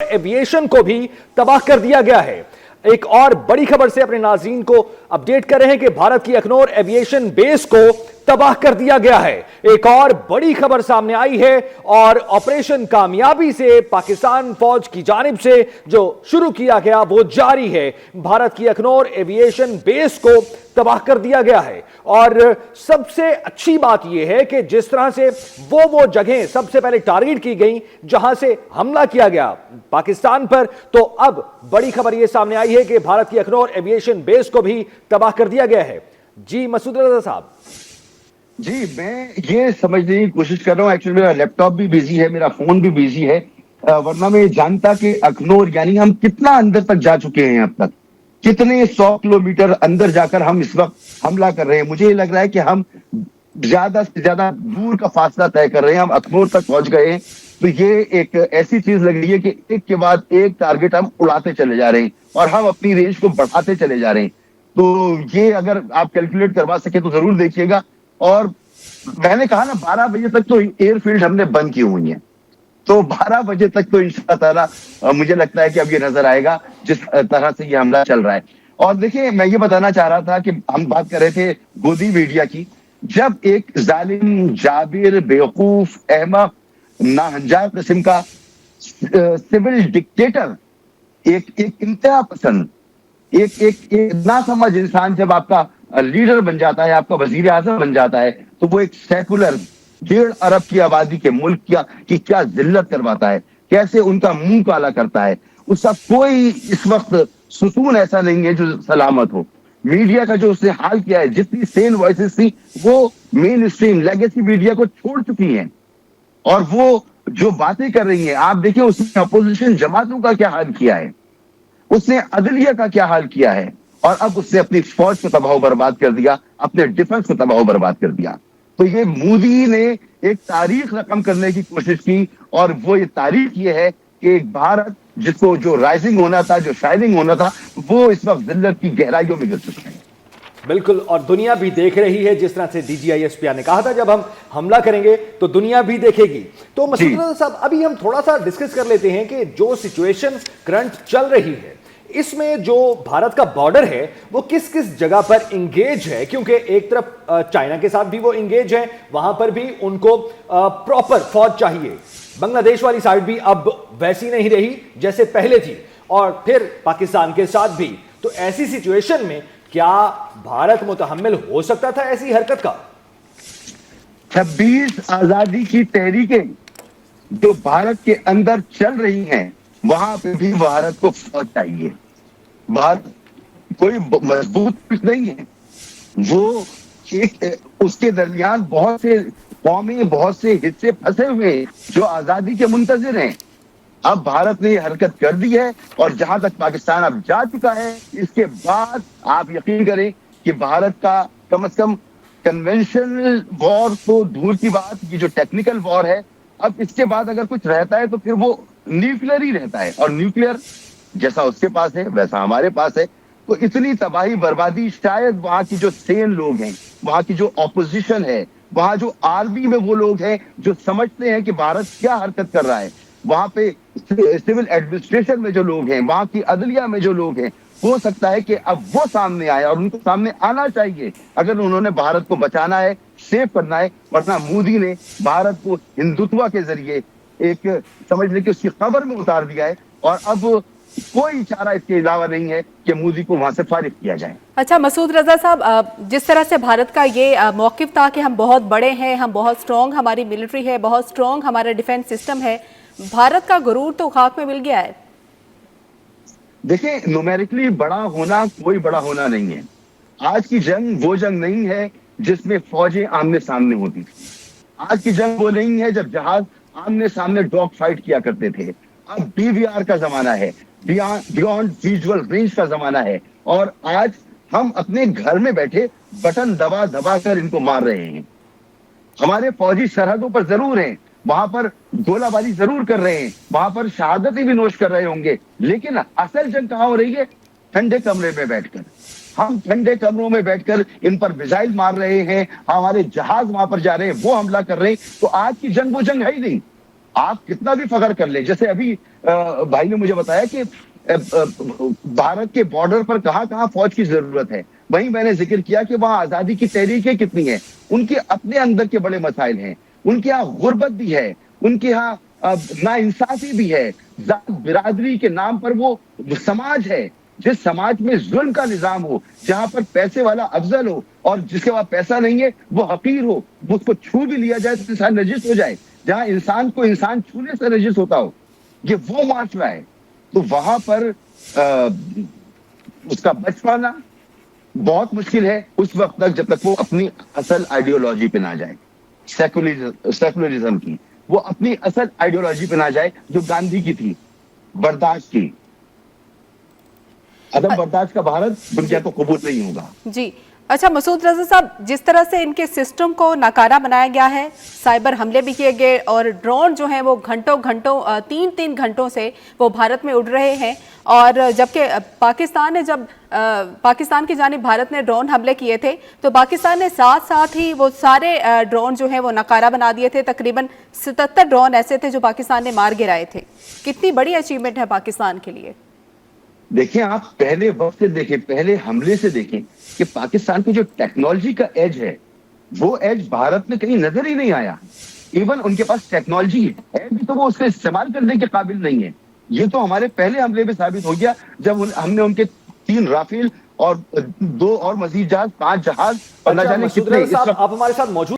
Aviation को भी तबाह कर दिया गया है। एक और बड़ी खबर से अपने नाज़रीन को अपडेट कर रहे हैं कि भारत की अखनौर एविएशन बेस को तबाह कर दिया गया है। एक और बड़ी खबर सामने आई है और ऑपरेशन कामयाबी से पाकिस्तान फौज की जानिब से जो शुरू किया गया वो जारी है। भारत की अखनौर एविएशन बेस को तबाह कर दिया गया है और सबसे अच्छी बात यह है कि जिस तरह से वो जगहें सबसे पहले टारगेट की गई जहां से हमला किया गया पाकिस्तान पर, तो अब बड़ी खबर यह सामने आई है कि भारत की अखनौर एविएशन बेस को भी तबाह कर दिया गया है। जी मसूद रजा साहब। जी, मैं ये समझने की कोशिश कर रहा हूँ। एक्चुअली मेरा लैपटॉप भी बिजी है, मेरा फोन भी बिजी है, वरना मैं जानता कि अखनौर यानी हम कितना अंदर तक जा चुके हैं। अब तक कितने 100 किलोमीटर अंदर जाकर हम इस वक्त हमला कर रहे हैं। मुझे ये लग रहा है कि हम ज्यादा से ज्यादा दूर का फासला तय कर रहे हैं। हम अखनौर तक पहुंच गए हैं। तो ये एक ऐसी चीज लग रही है कि एक के बाद एक टारगेट हम उड़ाते चले जा रहे हैं और हम अपनी रेंज को बढ़ाते चले जा रहे हैं। तो ये अगर आप कैलकुलेट करवा सके तो जरूर देखिएगा। और मैंने कहा ना 12 बजे तक तो एयरफील्ड हमने बंद की हुई है, तो 12 बजे तक तो इंशाअल्लाह मुझे लगता है कि अब ये नजर आएगा जिस तरह से ये हमला चल रहा है। और देखिए, मैं ये बताना चाह रहा था कि हम बात कर रहे थे गोदी मीडिया की। जब एक जालिम, जाबिर, बेवकूफ, अहमक, नाहंजार किस्म का सिविल डिक्टेटर, एक इंतहा पसंद, एक नासमझ इंसान जब आपका लीडर बन जाता है, आपका वजीर आजम बन जाता है, तो वो एक सेकुलर 1.5 अरब की आबादी के मुल्क की क्या जिल्लत करवाता है, कैसे उनका मुंह काला करता है। उसका कोई इस वक्त सुकून ऐसा नहीं है जो सलामत हो। मीडिया का जो उसने हाल किया है, जितनी सेन वॉइसेस थी वो मेन स्ट्रीम लेगेसी मीडिया को छोड़ चुकी हैं और वो जो बातें कर रही हैं, आप देखिए उसने अपोजिशन जमातों का क्या हाल किया है, उसने अदलिया का क्या हाल किया है, और अब उसने अपनी फौज को तबाह बर्बाद कर दिया, अपने डिफेंस को तबाह बर्बाद कर दिया। तो ये मोदी ने एक तारीख रकम करने की कोशिश की और वो ये तारीख ये है कि एक भारत जिसको जो राइजिंग होना था, जो शाइनिंग होना था, वो इस वक्त जिल्लत की गहराइयों में गिर चुका है। बिल्कुल, और दुनिया भी देख रही है। जिस तरह से DGISP ने कहा था जब हम हमला करेंगे तो दुनिया भी देखेगी। तो मसूद रजा साहब, अभी हम थोड़ा सा डिस्कस कर लेते हैं कि जो सिचुएशन करंट चल रही है इसमें जो भारत का बॉर्डर है वो किस किस जगह पर इंगेज है, क्योंकि एक तरफ चाइना के साथ भी वो इंगेज है, वहां पर भी उनको प्रॉपर फौज चाहिए। बांग्लादेश वाली साइड भी अब वैसी नहीं रही जैसे पहले थी, और फिर पाकिस्तान के साथ भी। तो ऐसी सिचुएशन में क्या भारत मुतहम्मिल हो सकता था ऐसी हरकत का? 26 आजादी की तहरीकें जो भारत के अंदर चल रही हैं, वहां पे भी भारत को फौज चाहिए। भारत कोई मजबूत कुछ नहीं है, वो एक उसके दरमियान बहुत से कौमें, बहुत से हिस्से फंसे हुए हैं जो आजादी के मुंतजिर हैं। अब भारत ने ये हरकत कर दी है और जहां तक पाकिस्तान अब जा चुका है, इसके बाद आप यकीन करें कि भारत का कम से कम कन्वेंशनल वॉर तो दूर की बात, ये जो टेक्निकल वॉर है, अब इसके बाद अगर कुछ रहता है तो फिर वो न्यूक्लियर ही रहता है। और न्यूक्लियर जैसा उसके पास है वैसा हमारे पास है। तो इतनी तबाही बर्बादी शायद वहां की जो सेन लोग हैं, वहां की जो ऑपोजिशन है, वहां जो आर्मी में वो लोग हैं जो समझते हैं कि भारत क्या हरकत कर रहा है, वहां पे सिविल एडमिनिस्ट्रेशन में जो लोग हैं, वहां की अदलिया में जो लोग हैं, हो सकता है कि अब वो सामने आए और उनको सामने आना चाहिए अगर उन्होंने भारत को बचाना है, सेव करना है। वरना मोदी ने भारत को हिंदुत्व के जरिए एक समझ लें कि उसकी कब्र में उतार दिया है और अब कोई चारा इसके अलावा नहीं है कि मोदी को वहां से फारिग किया जाए। अच्छा मसूद रजा साहब, जिस तरह से भारत का ये मौकिफ था कि हम बहुत बड़े हैं, हम बहुत स्ट्रॉन्ग, हमारी मिलिट्री है बहुत स्ट्रॉन्ग, हमारा डिफेंस सिस्टम है, भारत का गुरूर तो खाक में मिल गया है। देखिए, न्यूमेरिकली बड़ा होना कोई बड़ा होना नहीं है। आज की जंग वो जंग नहीं है जिसमें फौजें आमने सामने होती थी। आज की जंग वो नहीं है जब जहाज आमने सामने डॉग फाइट किया करते थे। अब DVR का जमाना है, बियॉन्ड विजुअल रेंज का जमाना है, और आज हम अपने घर में बैठे बटन दबा दबा कर इनको मार रहे हैं। हमारे फौजी सरहदों पर जरूर हैं, वहां पर गोलाबारी जरूर कर रहे हैं, वहां पर शहादतें भी नोश कर रहे होंगे, लेकिन असल जंग कहां हो रही है? ठंडे कमरे में बैठकर। हम ठंडे कमरों में बैठकर इन पर मिसाइल मार रहे हैं, हमारे जहाज वहां पर जा रहे हैं, वो हमला कर रहे हैं। तो आज की जंग वो जंग है ही नहीं। आप कितना भी फख्र कर ले, जैसे अभी भाई ने मुझे बताया कि भारत के बॉर्डर पर कहां कहां फौज की जरूरत है, वहीं मैंने जिक्र किया कि वहां आजादी की तहरीकें कितनी है, उनके अपने अंदर के बड़े मसाइल हैं, उनके यहाँ गुर्बत भी है, उनके यहाँ नाइंसाफी भी है, जात बिरादरी के नाम पर वो समाज है, जिस समाज में जुल्म का निजाम हो, जहां पर पैसे वाला अफजल हो और जिसके पास पैसा नहीं है वो हकीर हो, उसको छू भी लिया जाए तो इंसान नजिस हो जाए, जहां इंसान को इंसान छूने से नजिस होता हो, ये वो माशरा है। तो वहां पर उसका बच पाना बहुत मुश्किल है उस वक्त तक जब तक वो अपनी असल आइडियोलॉजी पे ना जाए, सेकुलरिज्म की, वो अपनी असल आइडियोलॉजी पे ना जाए जो गांधी की थी, बर्दाश्त की। अदम बर्दाश्त का भारत दुनिया को कबूल नहीं होगा। जी अच्छा मसूद रजा साहब, जिस तरह से इनके सिस्टम को नाकारा बनाया गया है, साइबर हमले भी किए गए और ड्रोन जो हैं वो घंटों 3 घंटों से वो भारत में उड़ रहे हैं, और जबकि पाकिस्तान की जानिब भारत ने ड्रोन हमले किए थे तो पाकिस्तान ने साथ साथ ही वो सारे ड्रोन जो हैं वो नाकारा बना दिए थे। तकरीबन 77 ड्रोन ऐसे थे जो पाकिस्तान ने मार गिराए थे। कितनी बड़ी अचीवमेंट है पाकिस्तान के लिए। देखिए, आप पहले वक्त से देखें, पहले हमले से देखें कि पाकिस्तान की जो टेक्नोलॉजी का एज है वो एज भारत में कहीं नजर ही नहीं आया। इवन उनके पास टेक्नोलॉजी है भी तो वो उसका इस्तेमाल करने के काबिल नहीं है। ये तो हमारे पहले हमले में साबित हो गया जब हमने उनके 3 राफेल और 2 और मजीद जहाज, 5 जहाज और न जाने कितने। आप हमारे साथ मौजूद